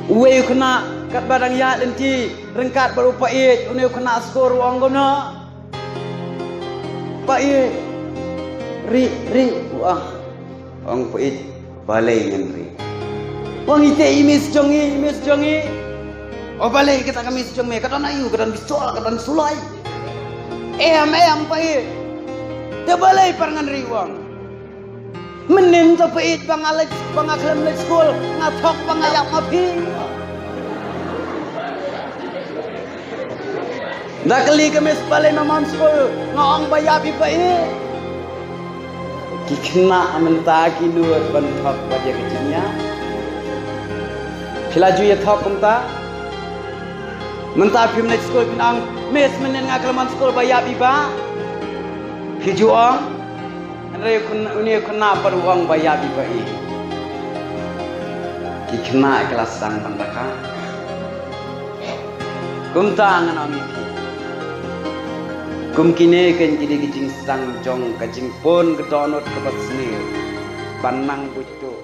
Uwe kena kat barang ya lenti rengkat berupa une kena skor wang guna. Pak ri wah. Wang pait balai ngan ri. Wang ite imis jongi. Oh balai kita kami jongi kata nayu kata bisol kata sulai. Em pait. Te balai parangan ri wang. Menim to pait bangalet bangaklem le school ngathok bangayak mapi. Dakali kemis balai mamam school ngong bayabi pait. Kikna menta kinuat banthok wajah kecilnya. Filaju ya thok kumta. Menta phim next school pinang mes menen ngaklaman school bayabi ba. Hijuang Uni kena peruang bayar dibai. Kikna kelas sang pandaka. Kumta angan amiki. Kumkine kan jadi kijing sang jong kajing pun kedonot kebasnir. Panang bucu.